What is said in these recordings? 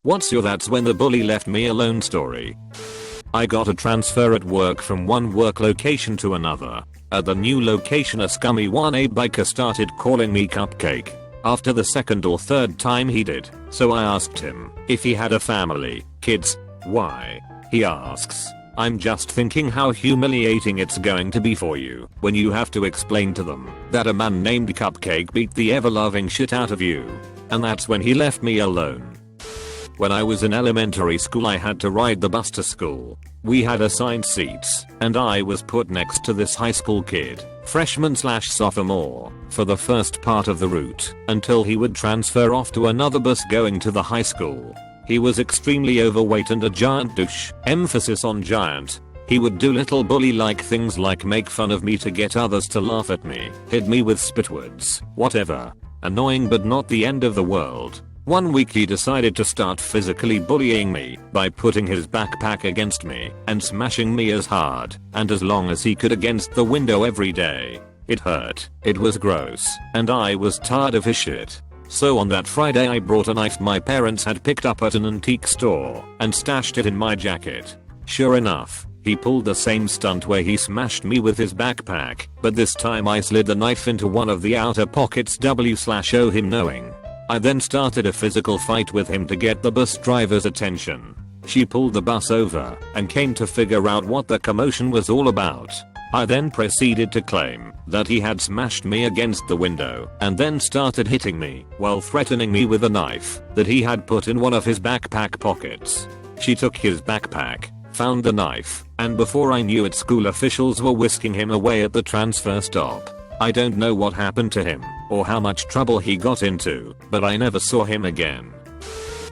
What's your that's when the bully left me alone story? I got a transfer at work from one work location to another. At the new location a scummy 1A biker started calling me Cupcake. After the second or third time he did, so I asked him if he had a family, kids. Why? He asks. I'm just thinking how humiliating it's going to be for you when you have to explain to them that a man named Cupcake beat the ever-loving shit out of you. And that's when he left me alone. When I was in elementary school I had to ride the bus to school. We had assigned seats, and I was put next to this high school kid, freshman/sophomore, for the first part of the route, until he would transfer off to another bus going to the high school. He was extremely overweight and a giant douche, emphasis on giant. He would do little bully-like things like make fun of me to get others to laugh at me, hit me with spit words, whatever. Annoying but not the end of the world. One week he decided to start physically bullying me by putting his backpack against me and smashing me as hard and as long as he could against the window every day. It hurt, it was gross, and I was tired of his shit. So on that Friday I brought a knife my parents had picked up at an antique store and stashed it in my jacket. Sure enough, he pulled the same stunt where he smashed me with his backpack, but this time I slid the knife into one of the outer pockets w/o him knowing. I then started a physical fight with him to get the bus driver's attention. She pulled the bus over and came to figure out what the commotion was all about. I then proceeded to claim that he had smashed me against the window and then started hitting me while threatening me with a knife that he had put in one of his backpack pockets. She took his backpack, found the knife, and before I knew it school officials were whisking him away at the transfer stop. I don't know what happened to him or how much trouble he got into, but I never saw him again.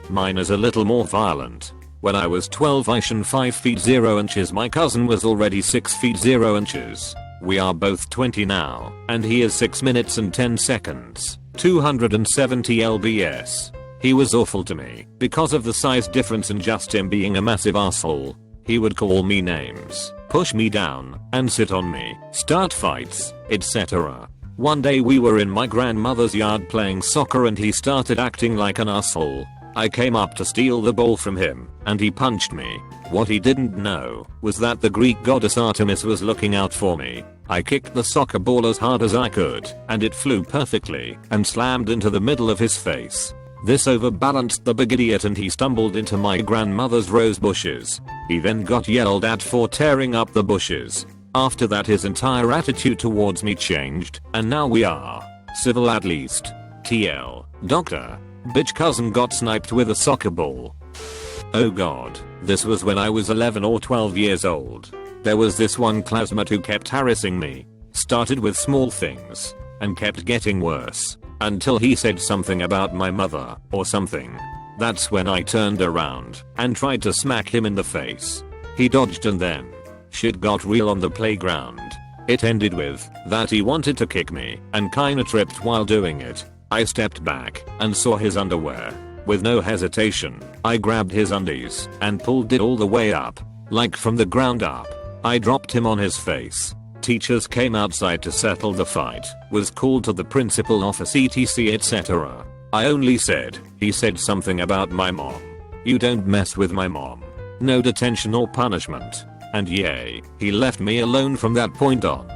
Mine is a little more violent. When I was 12 I shone 5 feet 0 inches. My cousin was already 6 feet 0 inches. We are both 20 now, and he is 6 minutes and 10 seconds, 270 lbs. He was awful to me because of the size difference and just him being a massive asshole. He would call me names, push me down, and sit on me, start fights, etc. One day we were in my grandmother's yard playing soccer and he started acting like an asshole. I came up to steal the ball from him, and he punched me. What he didn't know was that the Greek goddess Artemis was looking out for me. I kicked the soccer ball as hard as I could, and it flew perfectly and slammed into the middle of his face. This overbalanced the big idiot and he stumbled into my grandmother's rose bushes. He then got yelled at for tearing up the bushes. After that his entire attitude towards me changed, and now we are civil at least. TL. Doctor. Bitch cousin got sniped with a soccer ball. Oh god, this was when I was 11 or 12 years old. There was this one classmate who kept harassing me. Started with small things and kept getting worse until he said something about my mother or something. That's when I turned around and tried to smack him in the face. He dodged and then shit got real on the playground. It ended with that he wanted to kick me and kinda tripped while doing it. I stepped back and saw his underwear. With no hesitation, I grabbed his undies and pulled it all the way up, like from the ground up. I dropped him on his face. Teachers came outside to settle the fight, was called to the principal office etc etc. I only said, he said something about my mom. You don't mess with my mom. No detention or punishment. And yay, he left me alone from that point on.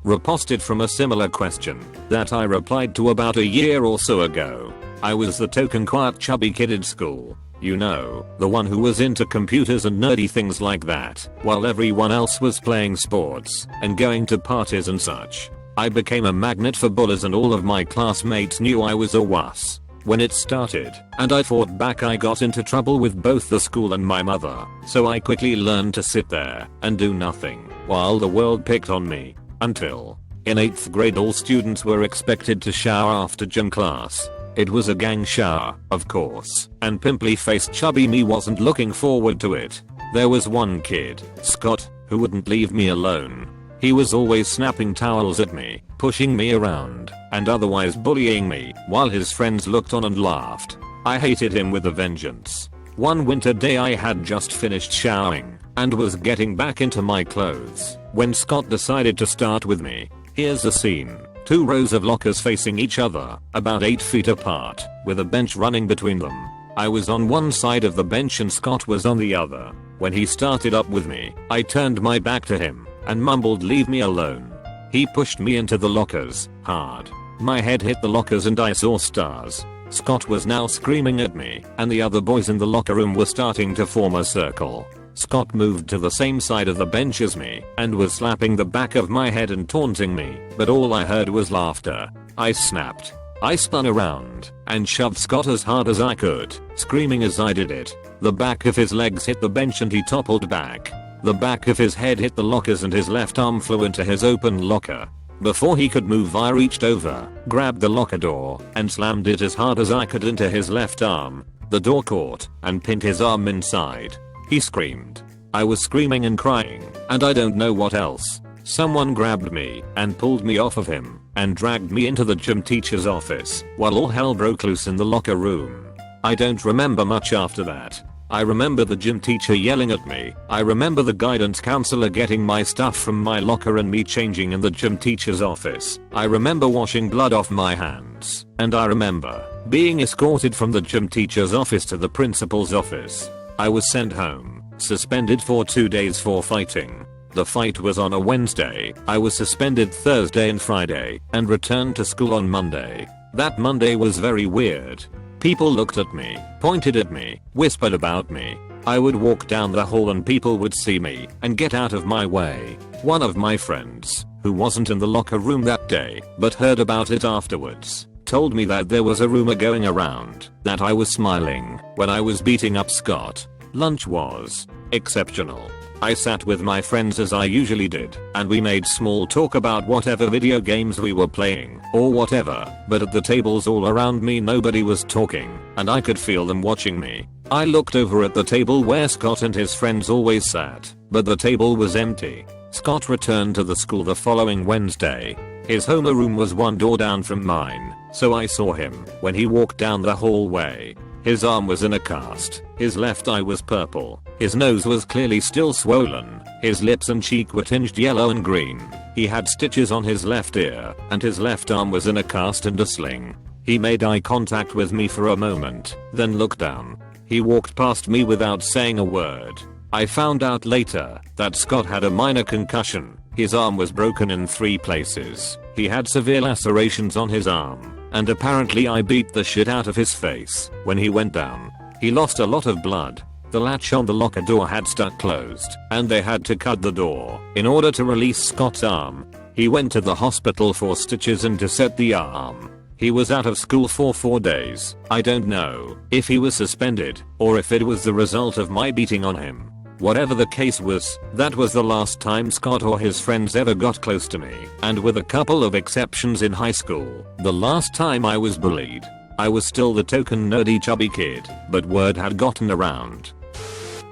Reposted from a similar question that I replied to about a year or so ago. I was the token quiet chubby kid in school. You know, the one who was into computers and nerdy things like that, while everyone else was playing sports and going to parties and such. I became a magnet for bullies and all of my classmates knew I was a wuss. When it started, and I fought back, I got into trouble with both the school and my mother, so I quickly learned to sit there and do nothing while the world picked on me. Until, in 8th grade all students were expected to shower after gym class. It was a gang shower, of course, and pimply-faced chubby me wasn't looking forward to it. There was one kid, Scott, who wouldn't leave me alone. He was always snapping towels at me, pushing me around, and otherwise bullying me, while his friends looked on and laughed. I hated him with a vengeance. One winter day I had just finished showering, and was getting back into my clothes, when Scott decided to start with me. Here's the scene. 2 rows of lockers facing each other, about 8 feet apart, with a bench running between them. I was on one side of the bench and Scott was on the other. When he started up with me, I turned my back to him and mumbled, "Leave me alone." He pushed me into the lockers, hard. My head hit the lockers and I saw stars. Scott was now screaming at me, and the other boys in the locker room were starting to form a circle. Scott moved to the same side of the bench as me and was slapping the back of my head and taunting me, but all I heard was laughter. I snapped. I spun around and shoved Scott as hard as I could, screaming as I did it. The back of his legs hit the bench and he toppled back. The back of his head hit the lockers and his left arm flew into his open locker. Before he could move, I reached over, grabbed the locker door, and slammed it as hard as I could into his left arm. The door caught and pinned his arm inside. He screamed. I was screaming and crying, and I don't know what else. Someone grabbed me and pulled me off of him and dragged me into the gym teacher's office while all hell broke loose in the locker room. I don't remember much after that. I remember the gym teacher yelling at me. I remember the guidance counselor getting my stuff from my locker and me changing in the gym teacher's office. I remember washing blood off my hands. And I remember being escorted from the gym teacher's office to the principal's office. I was sent home, suspended for 2 days for fighting. The fight was on a Wednesday. I was suspended Thursday and Friday and returned to school on Monday. That Monday was very weird. People looked at me, pointed at me, whispered about me. I would walk down the hall and people would see me and get out of my way. One of my friends, who wasn't in the locker room that day but heard about it afterwards, told me that there was a rumor going around that I was smiling when I was beating up Scott. Lunch was exceptional. I sat with my friends as I usually did, and we made small talk about whatever video games we were playing or whatever, but at the tables all around me nobody was talking, and I could feel them watching me. I looked over at the table where Scott and his friends always sat, but the table was empty. Scott returned to the school the following Wednesday. His homeroom was one door down from mine, so I saw him when he walked down the hallway. His arm was in a cast, his left eye was purple, his nose was clearly still swollen, his lips and cheek were tinged yellow and green, he had stitches on his left ear, and his left arm was in a cast and a sling. He made eye contact with me for a moment, then looked down. He walked past me without saying a word. I found out later that Scott had a minor concussion. His arm was broken in 3 places. He had severe lacerations on his arm. And apparently I beat the shit out of his face when he went down. He lost a lot of blood. The latch on the locker door had stuck closed, and they had to cut the door in order to release Scott's arm. He went to the hospital for stitches and to set the arm. He was out of school for 4 days. I don't know if he was suspended or if it was the result of my beating on him. Whatever the case was, that was the last time Scott or his friends ever got close to me, and with a couple of exceptions in high school, the last time I was bullied. I was still the token nerdy chubby kid, but word had gotten around.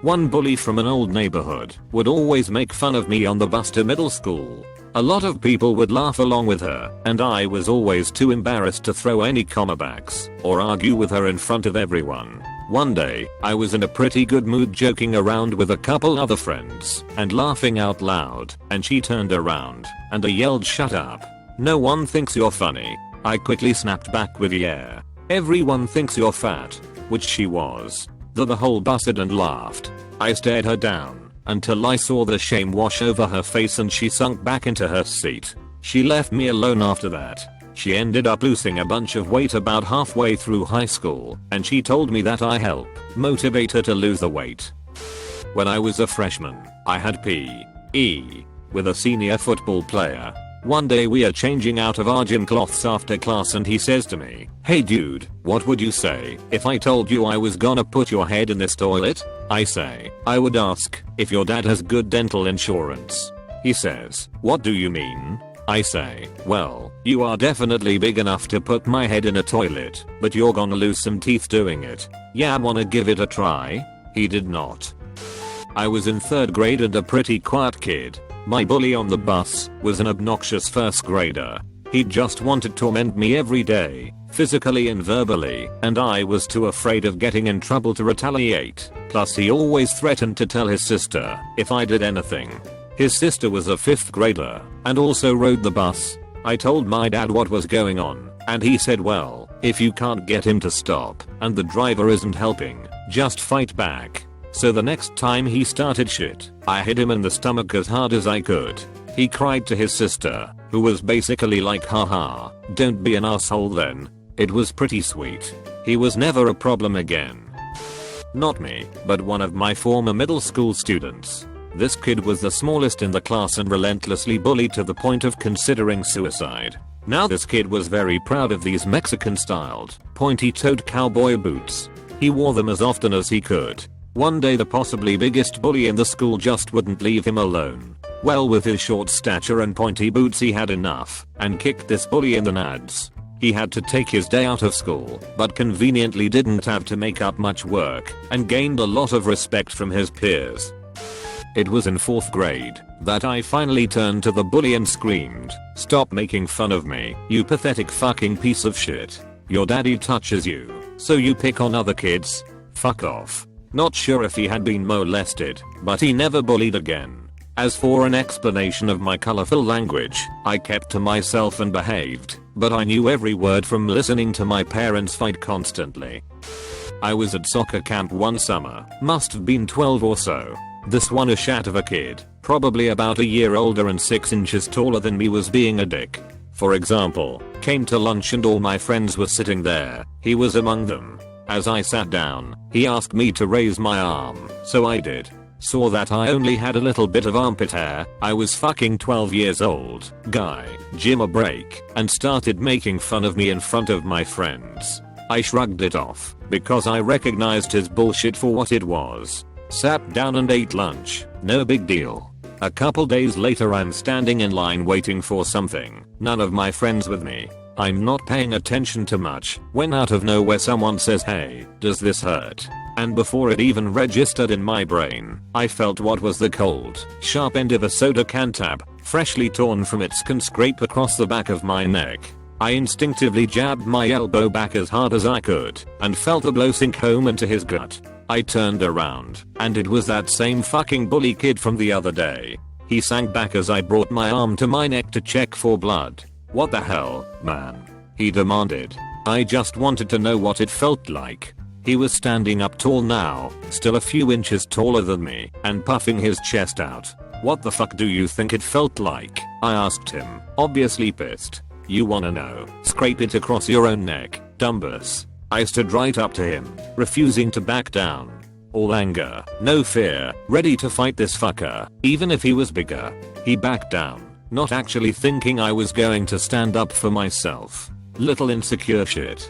One bully from an old neighborhood would always make fun of me on the bus to middle school. A lot of people would laugh along with her, and I was always too embarrassed to throw any clapbacks or argue with her in front of everyone. One day, I was in a pretty good mood joking around with a couple other friends and laughing out loud, and she turned around and I yelled, "Shut up. No one thinks you're funny." I quickly snapped back with, "Yeah. Everyone thinks you're fat," which she was. The whole busted and laughed. I stared her down until I saw the shame wash over her face and she sunk back into her seat. She left me alone after that. She ended up losing a bunch of weight about halfway through high school, and she told me that I helped motivate her to lose the weight. When I was a freshman, I had PE with a senior football player. One day we are changing out of our gym cloths after class and he says to me, "Hey dude, what would you say if I told you I was gonna put your head in this toilet?" I say, "I would ask if your dad has good dental insurance." He says, "What do you mean?" I say, "Well, you are definitely big enough to put my head in a toilet, but you're gonna lose some teeth doing it. Yeah, wanna give it a try?" He did not. I was in 3rd grade and a pretty quiet kid. My bully on the bus was an obnoxious 1st grader. He just wanted to torment me every day, physically and verbally, and I was too afraid of getting in trouble to retaliate. Plus he always threatened to tell his sister if I did anything. His sister was a 5th grader and also rode the bus. I told my dad what was going on, and he said, "Well, If you can't get him to stop and the driver isn't helping, just fight back. So the next time he started shit, I hit him in the stomach as hard as I could. He cried to his sister, who was basically like, haha, don't be an asshole then. It was pretty sweet. He was never a problem again. Not me, but one of my former middle school students. This kid was the smallest in the class and relentlessly bullied to the point of considering suicide. Now this kid was very proud of these Mexican-styled, pointy-toed cowboy boots. He wore them as often as he could. One day the possibly biggest bully in the school just wouldn't leave him alone. Well, with his short stature and pointy boots he had enough, and kicked this bully in the nads. He had to take his day out of school, but conveniently didn't have to make up much work, and gained a lot of respect from his peers. It was in 4th grade that I finally turned to the bully and screamed, "Stop making fun of me, you pathetic fucking piece of shit. Your daddy touches you, so you pick on other kids? Fuck off." Not sure if he had been molested, but he never bullied again. As for an explanation of my colorful language, I kept to myself and behaved, but I knew every word from listening to my parents fight constantly. I was at soccer camp one summer, must have been 12 or so. This one a shat of a kid, probably about a year older and 6 inches taller than me, was being a dick. For example, came to lunch and all my friends were sitting there, he was among them. As I sat down, he asked me to raise my arm, so I did. Saw that I only had a little bit of armpit hair, I was fucking 12 years old, guy, give a break, and started making fun of me in front of my friends. I shrugged it off, because I recognized his bullshit for what it was. Sat down and ate lunch, no big deal. A couple days later I'm standing in line waiting for something, none of my friends with me. I'm not paying attention to much, when out of nowhere someone says, "Hey, does this hurt?" And before it even registered in my brain, I felt what was the cold, sharp end of a soda can tab, freshly torn from its can, scrape across the back of my neck. I instinctively jabbed my elbow back as hard as I could, and felt a blow sink home into his gut. I turned around, and it was that same fucking bully kid from the other day. He sank back as I brought my arm to my neck to check for blood. "What the hell, man?" he demanded. I just wanted to know what it felt like. He was standing up tall now, still a few inches taller than me, and puffing his chest out. "What the fuck do you think it felt like?" I asked him, obviously pissed. "You wanna know? Scrape it across your own neck, dumbass." I stood right up to him, refusing to back down. All anger, no fear, ready to fight this fucker, even if he was bigger. He backed down, not actually thinking I was going to stand up for myself. Little insecure shit.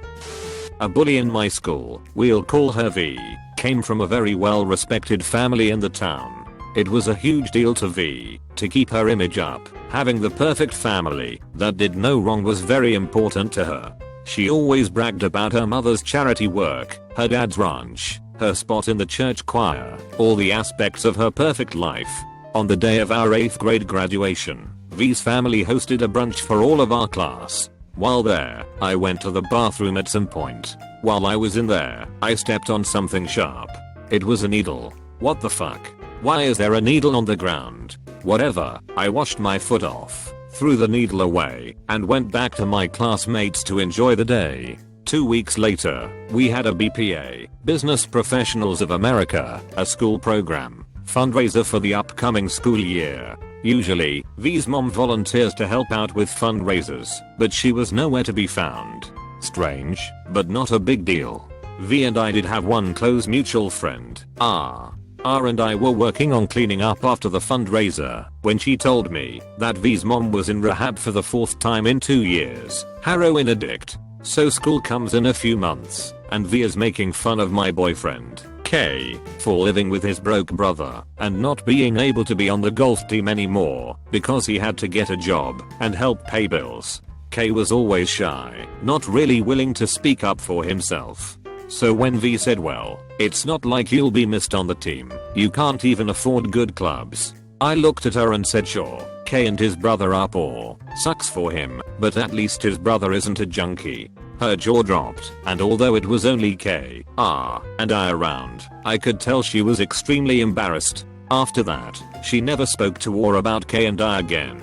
A bully in my school, we'll call her V, came from a very well respected family in the town. It was a huge deal to V, to keep her image up. Having the perfect family that did no wrong was very important to her. She always bragged about her mother's charity work, her dad's ranch, her spot in the church choir, all the aspects of her perfect life. On the day of our 8th grade graduation, V's family hosted a brunch for all of our class. While there, I went to the bathroom at some point. While I was in there, I stepped on something sharp. It was a needle. What the fuck? Why is there a needle on the ground? Whatever, I washed my foot off, threw the needle away, and went back to my classmates to enjoy the day. 2 weeks later, we had a BPA, Business Professionals of America, a school program, fundraiser for the upcoming school year. Usually, V's mom volunteers to help out with fundraisers, but she was nowhere to be found. Strange, but not a big deal. V and I did have one close mutual friend, R and I were working on cleaning up after the fundraiser when she told me that V's mom was in rehab for the 4th time in 2 years, heroin addict. So school comes in a few months, and V is making fun of my boyfriend, K, for living with his broke brother and not being able to be on the golf team anymore because he had to get a job and help pay bills. K was always shy, not really willing to speak up for himself. So when V said, "Well, it's not like you'll be missed on the team, you can't even afford good clubs," I looked at her and said, "Sure, K and his brother are poor, sucks for him, but at least his brother isn't a junkie." Her jaw dropped, and although it was only K, R, and I around, I could tell she was extremely embarrassed. After that, she never spoke to or about K and I again.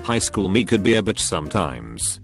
High school me could be a bitch sometimes.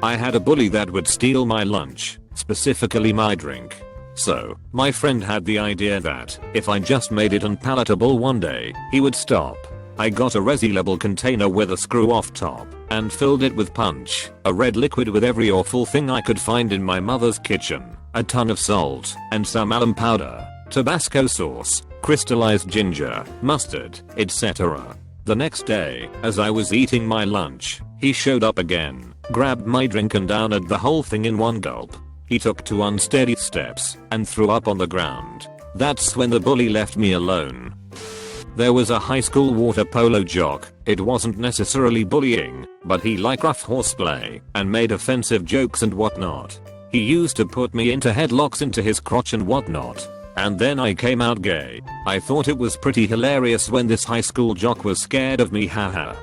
I had a bully that would steal my lunch, specifically my drink. So, my friend had the idea that, if I just made it unpalatable one day, he would stop. I got a resealable container with a screw-off top, and filled it with punch, a red liquid with every awful thing I could find in my mother's kitchen, a ton of salt, and some alum powder, Tabasco sauce, crystallized ginger, mustard, etc. The next day, as I was eating my lunch, he showed up again, grabbed my drink and downed the whole thing in one gulp. He took 2 unsteady steps, and threw up on the ground. That's when the bully left me alone. There was a high school water polo jock. It wasn't necessarily bullying, but he liked rough horseplay, and made offensive jokes and whatnot. He used to put me into headlocks into his crotch and whatnot. And then I came out gay. I thought it was pretty hilarious when this high school jock was scared of me, haha.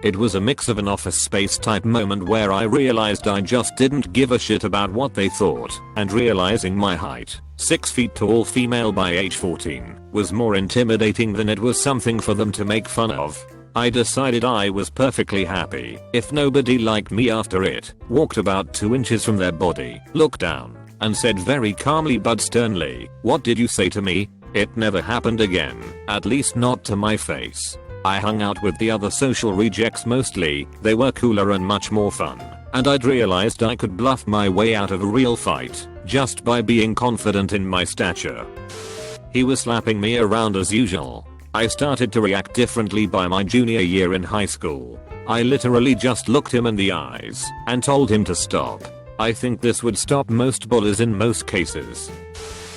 It was a mix of an Office Space type moment where I realized I just didn't give a shit about what they thought, and realizing my height, 6 feet tall female by age 14, was more intimidating than it was something for them to make fun of. I decided I was perfectly happy if nobody liked me after it, walked about 2 inches from their body, looked down, and said very calmly but sternly, "What did you say to me?" It never happened again, at least not to my face. I hung out with the other social rejects mostly. They were cooler and much more fun, and I'd realized I could bluff my way out of a real fight just by being confident in my stature. He was slapping me around as usual. I started to react differently by my junior year in high school. I literally just looked him in the eyes and told him to stop. I think this would stop most bullies in most cases.